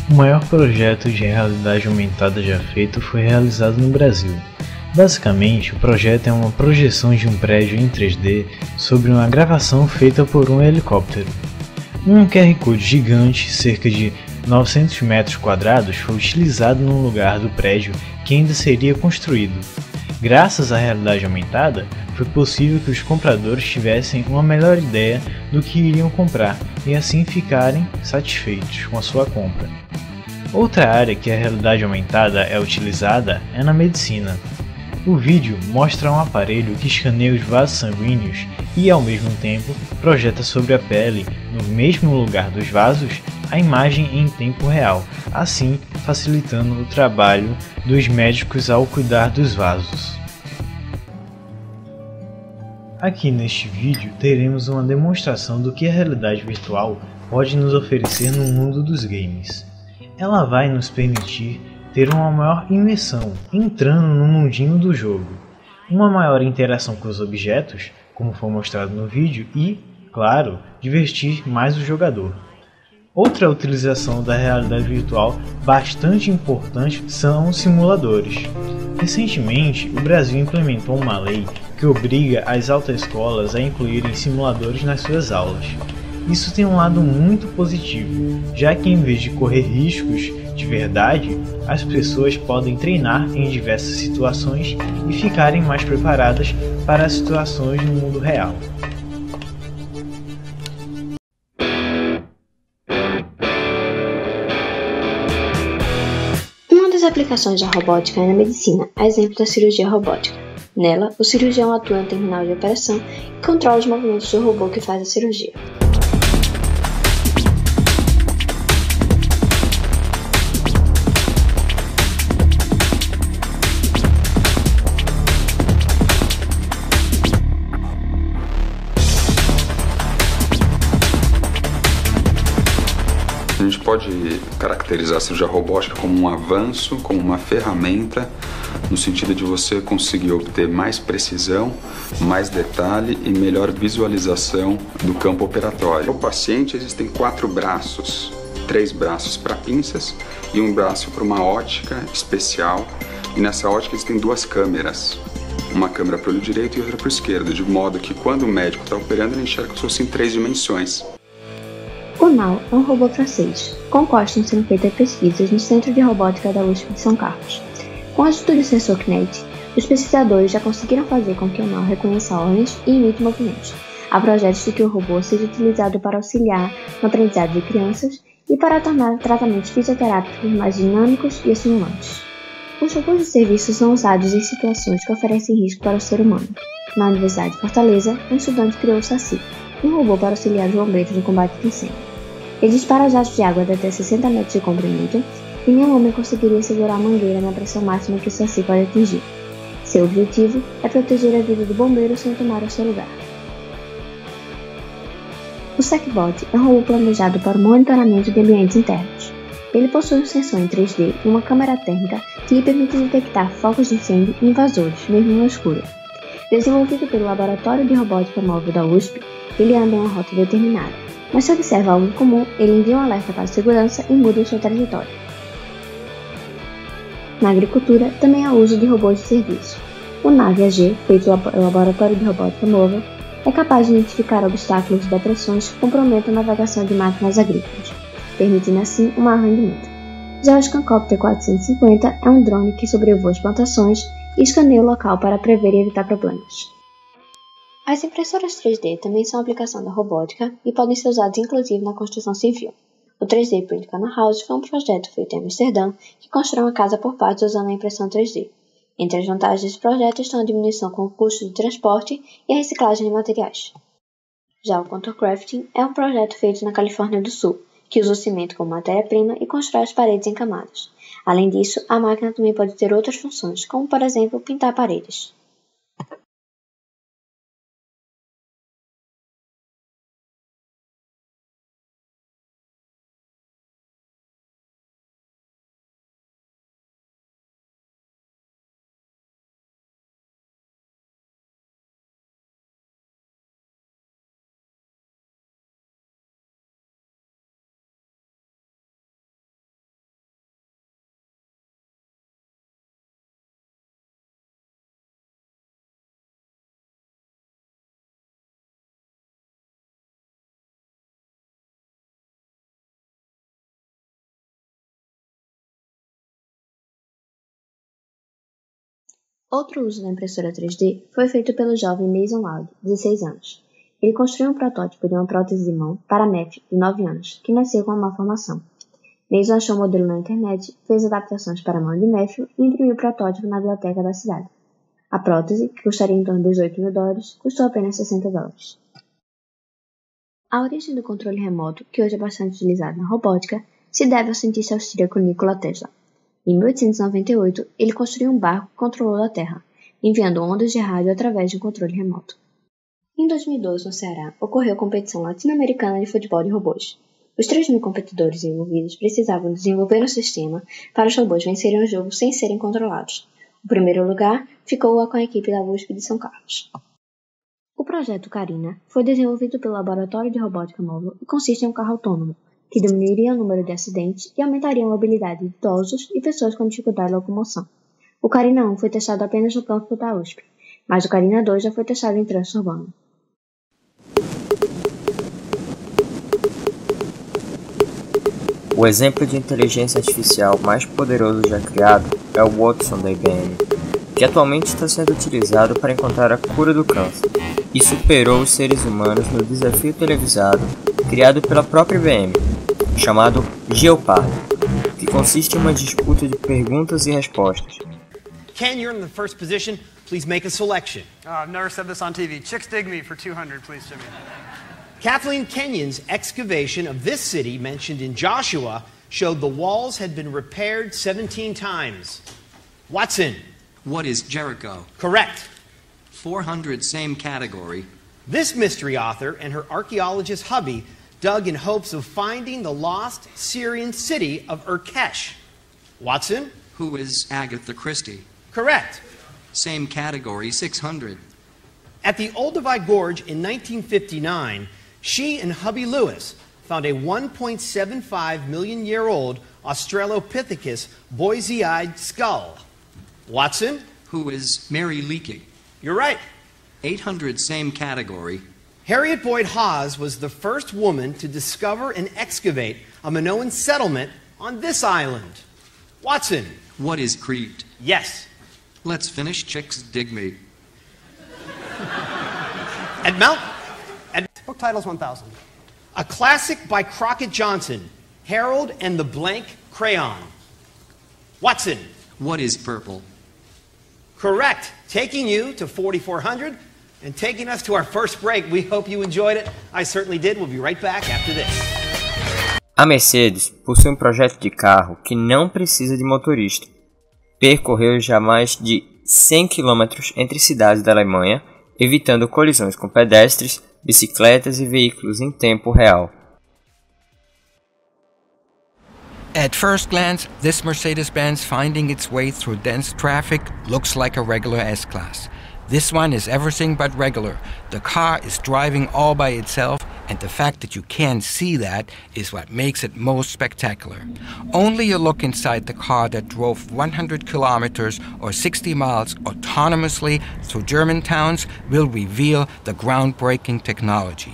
O maior projeto de realidade aumentada já feito foi realizado no Brasil. Basicamente, o projeto é uma projeção de um prédio em 3D sobre uma gravação feita por um helicóptero. Um QR Code gigante, cerca de 900 metros quadrados, foi utilizado no lugar do prédio que ainda seria construído. Graças à realidade aumentada, foi possível que os compradores tivessem uma melhor ideia do que iriam comprar e assim ficarem satisfeitos com a sua compra. Outra área que a realidade aumentada é utilizada é na medicina. O vídeo mostra um aparelho que escaneia os vasos sanguíneos e, ao mesmo tempo, projeta sobre a pele, no mesmo lugar dos vasos, a imagem em tempo real, assim facilitando o trabalho dos médicos ao cuidar dos vasos. Aqui neste vídeo teremos uma demonstração do que a realidade virtual pode nos oferecer no mundo dos games. Ela vai nos permitir ter uma maior imersão, entrando no mundinho do jogo, uma maior interação com os objetos, como foi mostrado no vídeo, e, claro, divertir mais o jogador. Outra utilização da realidade virtual bastante importante são os simuladores. Recentemente, o Brasil implementou uma lei que obriga as autoescolas a incluírem simuladores nas suas aulas. Isso tem um lado muito positivo, já que em vez de correr riscos de verdade, as pessoas podem treinar em diversas situações e ficarem mais preparadas para as situações no mundo real. Uma das aplicações da robótica é na medicina, a exemplo da cirurgia robótica. Nela, o cirurgião atua no terminal de operação e controla os movimentos do robô que faz a cirurgia. A gente pode caracterizar a cirurgia robótica como um avanço, como uma ferramenta, no sentido de você conseguir obter mais precisão, mais detalhe e melhor visualização do campo operatório. No paciente existem 4 braços, 3 braços para pinças e um braço para uma ótica especial, e nessa ótica existem 2 câmeras. Uma câmera para o olho direito e outra para o esquerdo, de modo que quando o médico está operando, ele enxerga como se fosse em 3 dimensões. O Nau é um robô francês, com o qual estão sendo feitas pesquisas no Centro de Robótica da USP de São Carlos. Com a ajuda do sensor Kinect, os pesquisadores já conseguiram fazer com que o Nau reconheça ordens e imite movimentos. Há projetos de que o robô seja utilizado para auxiliar no aprendizado de crianças e para tornar tratamentos fisioterápicos mais dinâmicos e estimulantes. Os robôs de serviço são usados em situações que oferecem risco para o ser humano. Na Universidade de Fortaleza, um estudante criou o Saci, um robô para auxiliar os bombeiros no combate de incêndio. Ele dispara jatos de água de até 60 metros de comprimento e nenhum homem conseguiria segurar a mangueira na pressão máxima que o Saci pode atingir. Seu objetivo é proteger a vida do bombeiro sem tomar o seu lugar. O SecBot é um robô planejado para o monitoramento de ambientes internos. Ele possui um sensor em 3D e uma câmera térmica que lhe permite detectar focos de incêndio e invasores, mesmo no escuro. Desenvolvido pelo Laboratório de Robótica Móvel da USP, ele anda em uma rota determinada, mas se observa algo incomum, ele envia um alerta para a segurança e muda sua trajetória. Na agricultura, também há uso de robôs de serviço. O Nave AG, feito pelo Laboratório de Robótica Móvel, é capaz de identificar obstáculos e depressões que comprometem a navegação de máquinas agrícolas, permitindo assim um maior rendimento. Já o Scancopter 450 é um drone que sobrevoa as plantações e escaneia o local para prever e evitar problemas. As impressoras 3D também são aplicação da robótica e podem ser usadas inclusive na construção civil. O 3D Print Corner House foi um projeto feito em Amsterdã que constrói uma casa por partes usando a impressão 3D. Entre as vantagens desse projeto estão a diminuição com o custo de transporte e a reciclagem de materiais. Já o Contour Crafting é um projeto feito na Califórnia do Sul, que usa o cimento como matéria-prima e constrói as paredes em camadas. Além disso, a máquina também pode ter outras funções, como por exemplo pintar paredes. Outro uso da impressora 3D foi feito pelo jovem Mason Wild, 16 anos. Ele construiu um protótipo de uma prótese de mão para Matthew, de 9 anos, que nasceu com uma malformação. Mason achou o modelo na internet, fez adaptações para a mão de Matthew e imprimiu o protótipo na biblioteca da cidade. A prótese, que custaria em torno de $18 mil, custou apenas $60. A origem do controle remoto, que hoje é bastante utilizado na robótica, se deve ao cientista austríaco Nikola Tesla. Em 1898, ele construiu um barco que controlou a Terra, enviando ondas de rádio através de um controle remoto. Em 2012, no Ceará, ocorreu a competição latino-americana de futebol de robôs. Os 3.000 competidores envolvidos precisavam desenvolver um sistema para os robôs vencerem o jogo sem serem controlados. O primeiro lugar ficou com a equipe da USP de São Carlos. O projeto Carina foi desenvolvido pelo Laboratório de Robótica Móvel e consiste em um carro autônomo, que diminuiria o número de acidentes e aumentaria a mobilidade de idosos e pessoas com dificuldade de locomoção. O Carina 1 foi testado apenas no campo da USP, mas o Carina 2 já foi testado em trânsito urbano. O exemplo de inteligência artificial mais poderoso já criado é o Watson da IBM, que atualmente está sendo utilizado para encontrar a cura do câncer, e superou os seres humanos no desafio televisado criado pela própria IBM, chamado Jeopardy, que consiste em uma disputa de perguntas e respostas. Ken, you're in the first position. Please make a selection. I've never said this on TV. Chicks dig me for 200, please, Jimmy. Kathleen Kenyon's excavation of this city mentioned in Joshua showed the walls had been repaired 17 times. Watson. What is Jericho? Correct. 400, same category. This mystery author and her archaeologist hubby dug in hopes of finding the lost Syrian city of Urkesh. Watson. Who is Agatha Christie? Correct. Same category, 600. At the Olduvai Gorge in 1959, she and hubby Lewis found a 1.75 million year old Australopithecus Boise-eyed skull. Watson. Who is Mary Leakey? You're right. 800, same category. Harriet Boyd Hawes was the first woman to discover and excavate a Minoan settlement on this island. Watson. What is Crete? Yes. Let's finish. Chicks dig me. Book titles 1000. A classic by Crockett Johnson, Harold and the Blank Crayon. Watson. What is purple? Correct. Taking you to 4,400 and taking us to our first break. We hope you enjoyed it. I certainly did. We'll be right back after this. A Mercedes possui um projeto de carro que não precisa de motorista. Percorreu já mais de 100 km entre cidades da Alemanha, evitando colisões com pedestres, bicicletas e veículos em tempo real. At first glance, this Mercedes-Benz finding its way through dense traffic looks like a regular S-Class. This one is everything but regular. The car is driving all by itself, and the fact that you can't see that is what makes it most spectacular. Only a look inside the car that drove 100 kilometers or 60 miles autonomously through German towns will reveal the groundbreaking technology.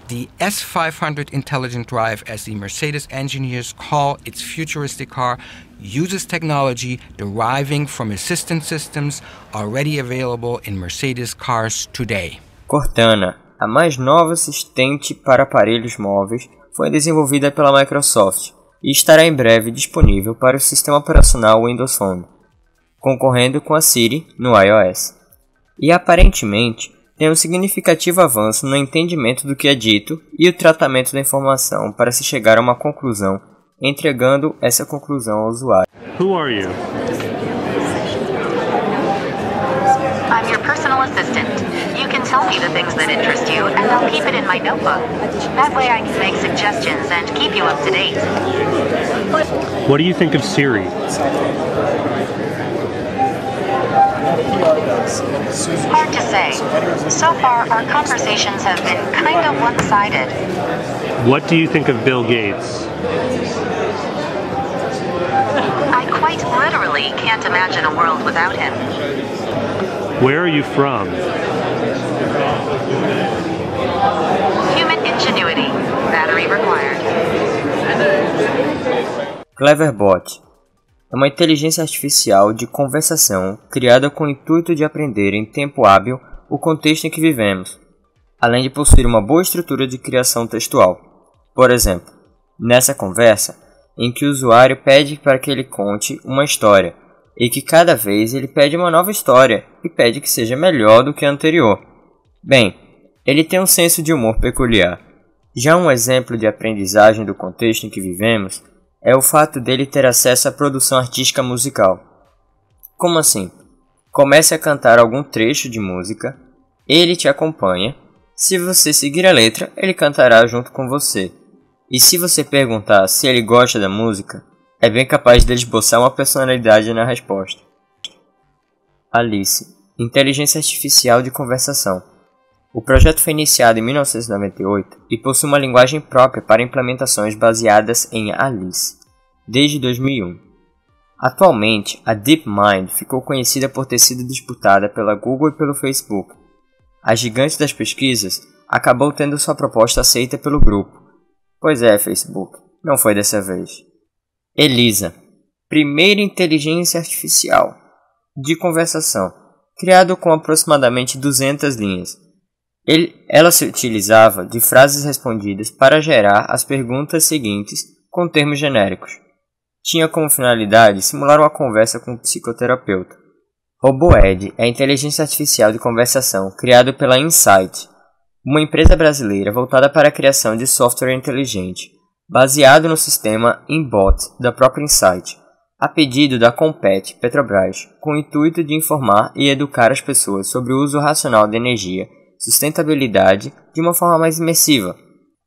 The S500 Intelligent Drive, as the Mercedes engineers call its futuristic car, uses technology deriving from assistance systems already available in Mercedes cars today. Cortana, a mais nova assistente para aparelhos móveis, foi desenvolvida pela Microsoft e estará em breve disponível para o sistema operacional Windows Phone, concorrendo com a Siri no iOS. E aparentemente tem um significativo avanço no entendimento do que é dito e o tratamento da informação para se chegar a uma conclusão, entregando essa conclusão ao usuário. Who are you? I'm your personal assistant. You can tell me the things that interest you, and I'll keep it in my notebook. That way I can make suggestions and keep you up to date. What do you think of Siri? Hard to say. So far, our conversations have been kind of one-sided. What do you think of Bill Gates? I quite literally can't imagine a world without him. Where are you from? Human ingenuity. Battery required. Cleverbot. é uma inteligência artificial de conversação criada com o intuito de aprender em tempo hábil o contexto em que vivemos, além de possuir uma boa estrutura de criação textual. Por exemplo, nessa conversa, em que o usuário pede para que ele conte uma história, e que cada vez ele pede uma nova história e pede que seja melhor do que a anterior. Bem, ele tem um senso de humor peculiar. Já um exemplo de aprendizagem do contexto em que vivemos é o fato dele ter acesso à produção artística musical. Como assim? Comece a cantar algum trecho de música, ele te acompanha, se você seguir a letra, ele cantará junto com você. E se você perguntar se ele gosta da música, é bem capaz de esboçar uma personalidade na resposta. Alice, inteligência artificial de conversação. O projeto foi iniciado em 1998 e possui uma linguagem própria para implementações baseadas em Alice, desde 2001. Atualmente, a DeepMind ficou conhecida por ter sido disputada pela Google e pelo Facebook. A gigante das pesquisas acabou tendo sua proposta aceita pelo grupo. Pois é, Facebook, não foi dessa vez. Elisa, primeira inteligência artificial de conversação, criado com aproximadamente 200 linhas. Ela se utilizava de frases respondidas para gerar as perguntas seguintes com termos genéricos. Tinha como finalidade simular uma conversa com um psicoterapeuta. RoboEd é a inteligência artificial de conversação criado pela Insight, uma empresa brasileira voltada para a criação de software inteligente, baseado no sistema Inbot da própria Insight, a pedido da Compete Petrobras, com o intuito de informar e educar as pessoas sobre o uso racional da energia, sustentabilidade de uma forma mais imersiva,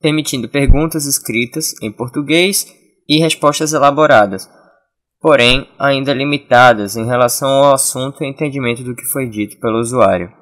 permitindo perguntas escritas em português e respostas elaboradas, porém ainda limitadas em relação ao assunto e entendimento do que foi dito pelo usuário.